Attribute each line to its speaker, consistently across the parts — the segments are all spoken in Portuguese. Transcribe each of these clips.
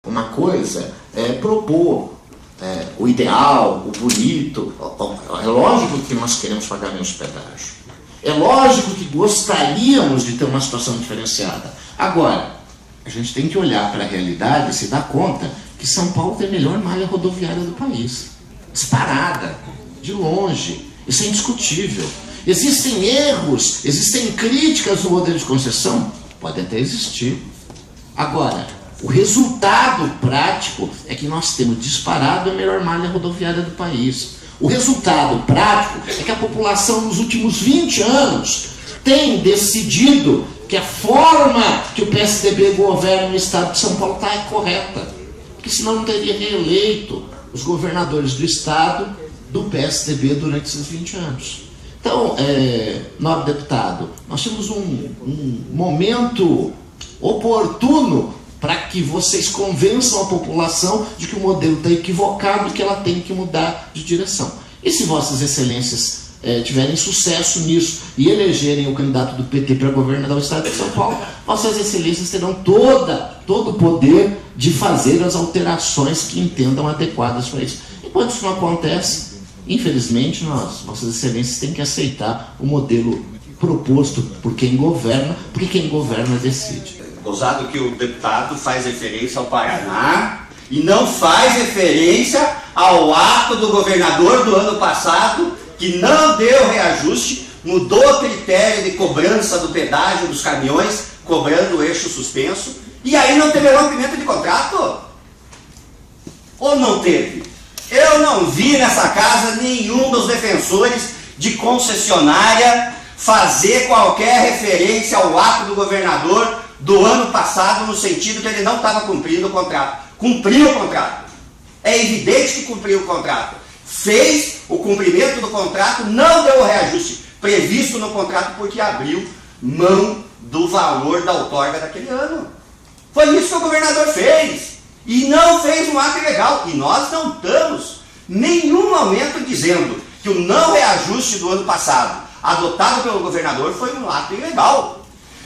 Speaker 1: Uma coisa é propor o ideal, o bonito. É lógico que nós queremos pagar menos pedágio. É lógico que gostaríamos de ter uma situação diferenciada. Agora, a gente tem que olhar para a realidade e se dar conta que São Paulo tem a melhor malha rodoviária do país. Disparada, de longe. Isso é indiscutível. Existem erros, existem críticas no modelo de concessão? Podem até existir. Agora, o resultado prático é que nós temos disparado a melhor malha rodoviária do país. O resultado prático é que a população nos últimos 20 anos tem decidido que a forma que o PSDB governa no estado de São Paulo está correta. Porque senão não teria reeleito os governadores do estado do PSDB durante esses 20 anos. Então, nobre deputado, nós temos um momento oportuno para que vocês convençam a população de que o modelo está equivocado e que ela tem que mudar de direção. E se vossas excelências tiverem sucesso nisso e elegerem o candidato do PT para governar o estado de São Paulo, vossas excelências terão todo o poder de fazer as alterações que entendam adequadas para isso. Enquanto isso não acontece, infelizmente, vossas excelências têm que aceitar o modelo proposto por quem governa, porque quem governa decide.
Speaker 2: Gozado que o deputado faz referência ao Paraná e não faz referência ao ato do governador do ano passado, que não deu reajuste, mudou o critério de cobrança do pedágio dos caminhões, cobrando o eixo suspenso, e aí não teve rompimento de contrato? Ou não teve? Eu não vi nessa casa nenhum dos defensores de concessionária fazer qualquer referência ao ato do governador do ano passado, no sentido que ele não estava cumprindo o contrato. Cumpriu o contrato. É evidente que cumpriu o contrato. Fez o cumprimento do contrato, não deu o reajuste previsto no contrato, porque abriu mão do valor da outorga daquele ano. Foi isso que o governador fez. E não fez um ato ilegal. E nós não estamos, em nenhum momento, dizendo que o não reajuste do ano passado, adotado pelo governador, foi um ato ilegal.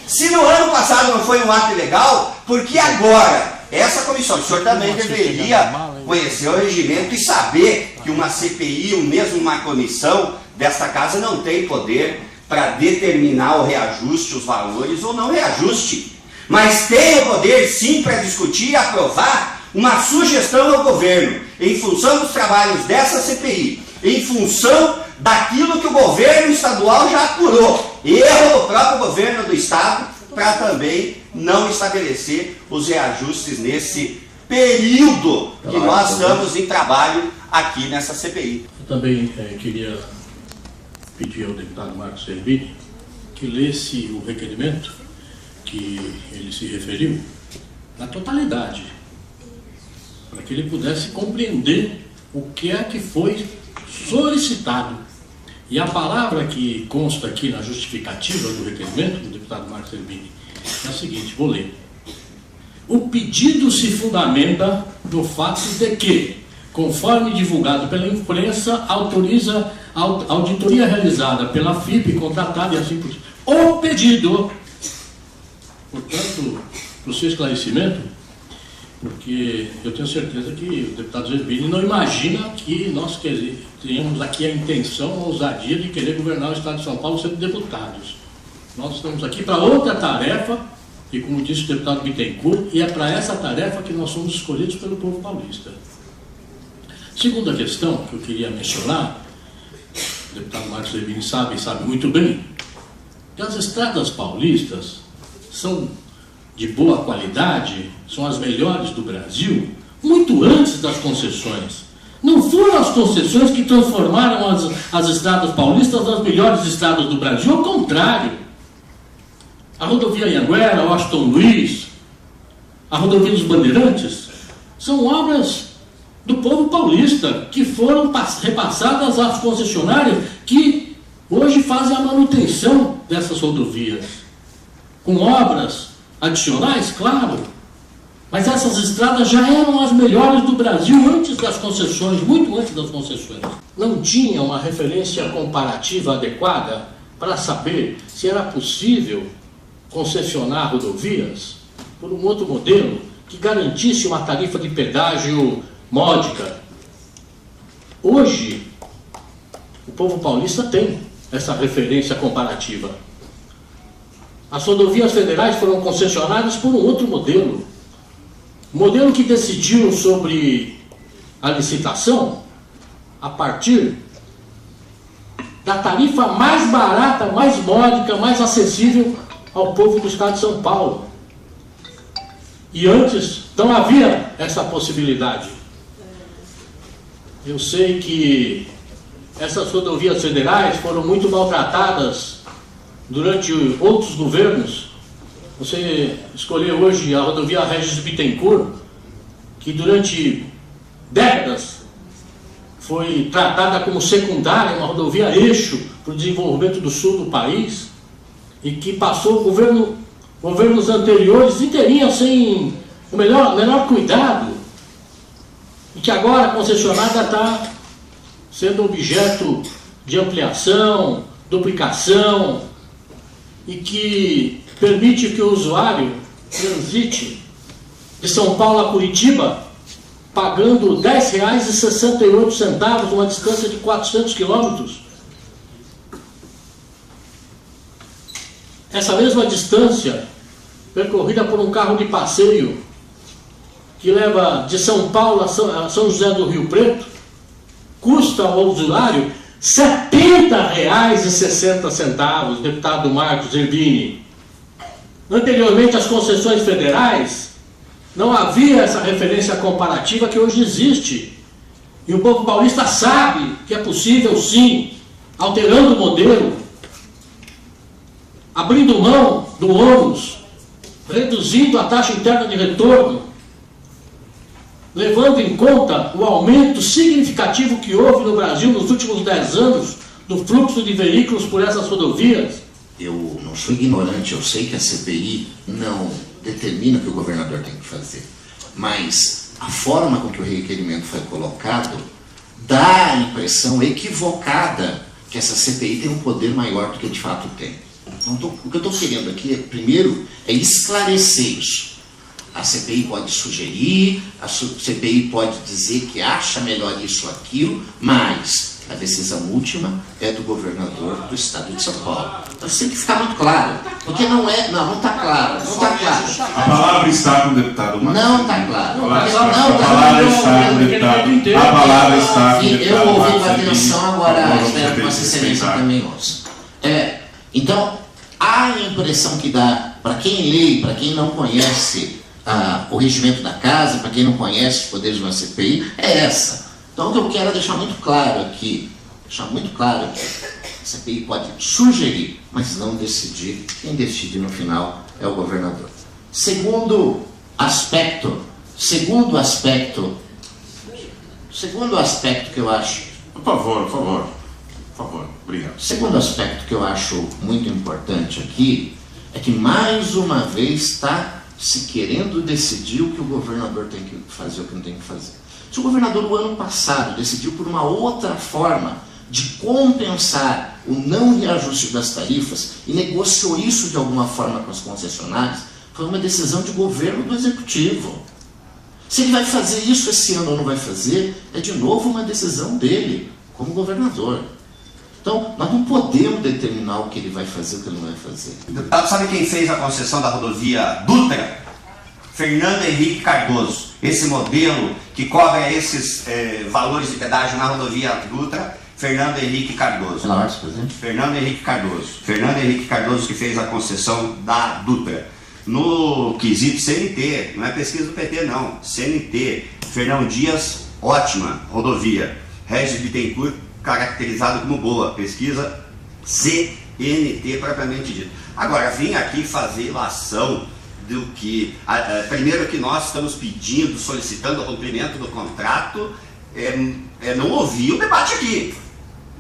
Speaker 2: Se no ano passado não foi um ato ilegal, por que agora essa comissão, o senhor também deveria conhecer o regimento e saber que uma CPI, ou mesmo uma comissão desta casa, não tem poder para determinar o reajuste, os valores ou não reajuste. Mas tem o poder, sim, para discutir e aprovar uma sugestão ao governo, em função dos trabalhos dessa CPI, em função daquilo que o governo estadual já apurou, erro do próprio governo do estado, para também não estabelecer os reajustes nesse período que nós estamos em trabalho aqui nessa CPI.
Speaker 3: Eu também queria pedir ao deputado Marcos Servini que lesse o requerimento que ele se referiu na totalidade, para que ele pudesse compreender o que é que foi solicitado. E a palavra que consta aqui na justificativa do requerimento do deputado Marcos Servini é a seguinte, vou ler. O pedido se fundamenta no fato de que, conforme divulgado pela imprensa, autoriza a auditoria realizada pela FIP, contratada e assim por diante. O pedido, portanto, para o seu esclarecimento, porque eu tenho certeza que o deputado Zerbini não imagina que nós tenhamos aqui a intenção, a ousadia de querer governar o estado de São Paulo sendo deputados. Nós estamos aqui para outra tarefa, e como disse o deputado Bittencourt, e é para essa tarefa que nós somos escolhidos pelo povo paulista. Segunda questão que eu queria mencionar, o deputado Marcos Zerbini sabe muito bem, que as estradas paulistas são de boa qualidade, são as melhores do Brasil, muito antes das concessões. Não foram as concessões que transformaram as estradas paulistas nas melhores estradas do Brasil, ao contrário. A rodovia Anhanguera, Washington Luiz, a rodovia dos Bandeirantes, são obras do povo paulista, que foram repassadas às concessionárias que hoje fazem a manutenção dessas rodovias, com obras adicionais, claro, mas essas estradas já eram as melhores do Brasil antes das concessões, muito antes das concessões. Não tinha uma referência comparativa adequada para saber se era possível concessionar rodovias por um outro modelo que garantisse uma tarifa de pedágio módica. Hoje, o povo paulista tem essa referência comparativa. As rodovias federais foram concessionadas por um outro modelo. O modelo que decidiu sobre a licitação a partir da tarifa mais barata, mais módica, mais acessível ao povo do estado de São Paulo. E antes não havia essa possibilidade. Eu sei que essas rodovias federais foram muito maltratadas durante outros governos. Você escolheu hoje a rodovia Regis Bittencourt, que durante décadas foi tratada como secundária, uma rodovia eixo para o desenvolvimento do sul do país, e que passou governos anteriores inteirinhos sem o menor cuidado, e que agora a concessionária está sendo objeto de ampliação, duplicação, e que permite que o usuário transite de São Paulo a Curitiba pagando R$ 10,68, uma distância de 400 quilômetros. Essa mesma distância, percorrida por um carro de passeio, que leva de São Paulo a São José do Rio Preto, custa ao usuário R$ 70,60, deputado Marcos Zerbini. Anteriormente, às concessões federais, não havia essa referência comparativa que hoje existe. E o povo paulista sabe que é possível, sim, alterando o modelo, abrindo mão do ônus, reduzindo a taxa interna de retorno, levando em conta o aumento significativo que houve no Brasil nos últimos 10 anos do fluxo de veículos por essas rodovias.
Speaker 1: Eu não sou ignorante, eu sei que a CPI não determina o que o governador tem que fazer, mas a forma com que o requerimento foi colocado dá a impressão equivocada que essa CPI tem um poder maior do que de fato tem. Então, o que eu estou querendo aqui, primeiro, é esclarecer isso. A CPI pode sugerir, a CPI pode dizer que acha melhor isso ou aquilo, mas a decisão última é do governador do estado de São Paulo. Então isso tem que ficar muito claro, porque não está claro, não está claro.
Speaker 4: A palavra está com o deputado Marcos.
Speaker 1: Não está claro.
Speaker 4: A palavra está com o deputado. A palavra está com o deputado.
Speaker 1: Eu ouvi com atenção, agora espero que Vossa Excelência também ouça. Então, a impressão que dá, para quem lê, para quem não conhece o regimento da casa, para quem não conhece os poderes de uma CPI, é essa. Então, o que eu quero é deixar muito claro aqui, a CPI pode sugerir, mas não decidir. Quem decide no final é o governador. Segundo aspecto que eu acho...
Speaker 4: Por favor, obrigado.
Speaker 1: Segundo aspecto que eu acho muito importante aqui, é que mais uma vez está se querendo decidir o que o governador tem que fazer ou o que não tem que fazer. Se o governador, o ano passado, decidiu por uma outra forma de compensar o não reajuste das tarifas e negociou isso de alguma forma com as concessionárias, foi uma decisão de governo do Executivo. Se ele vai fazer isso esse ano ou não vai fazer, é de novo uma decisão dele, como governador. Então, nós não podemos determinar o que ele vai fazer e o que ele não vai fazer.
Speaker 2: Deputado, sabe quem fez a concessão da rodovia Dutra? Fernando Henrique Cardoso. Esse modelo que cobra esses valores de pedágio na rodovia Dutra, Fernando Henrique Cardoso. Fernando Henrique Cardoso. Fernando Henrique Cardoso que fez a concessão da Dutra. No quesito CNT, não é pesquisa do PT não, CNT, Fernão Dias, ótima rodovia. Regis Bittencourt, caracterizado como boa, pesquisa CNT propriamente dito. Agora, vim aqui fazer ilação do que, primeiro que nós estamos pedindo, solicitando o cumprimento do contrato, não ouvi o debate aqui.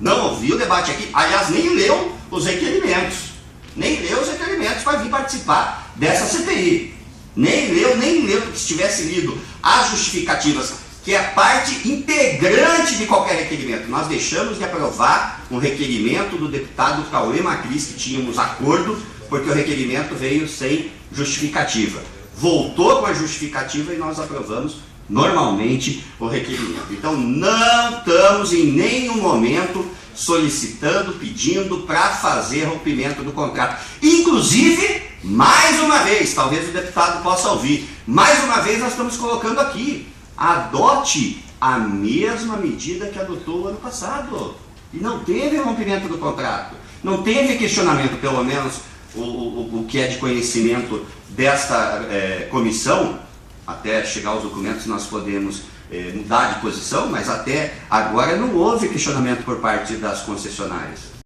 Speaker 2: Não ouvi o debate aqui, aliás, nem leu os requerimentos. Nem leu os requerimentos para vir participar dessa CPI. Nem leu, que se tivesse lido as justificativas, que é parte integrante de qualquer requerimento. Nós deixamos de aprovar um requerimento do deputado Cauê Macris, que tínhamos acordo, porque o requerimento veio sem justificativa. voltou com a justificativa e nós aprovamos normalmente o requerimento. Então não estamos em nenhum momento solicitando, pedindo para fazer rompimento do contrato. Inclusive, mais uma vez, talvez o deputado possa ouvir, mais uma vez nós estamos colocando aqui, adote a mesma medida que adotou o ano passado. E não teve rompimento do contrato, não teve questionamento, pelo menos o que é de conhecimento desta comissão. Até chegar aos documentos nós podemos mudar de posição, mas até agora não houve questionamento por parte das concessionárias.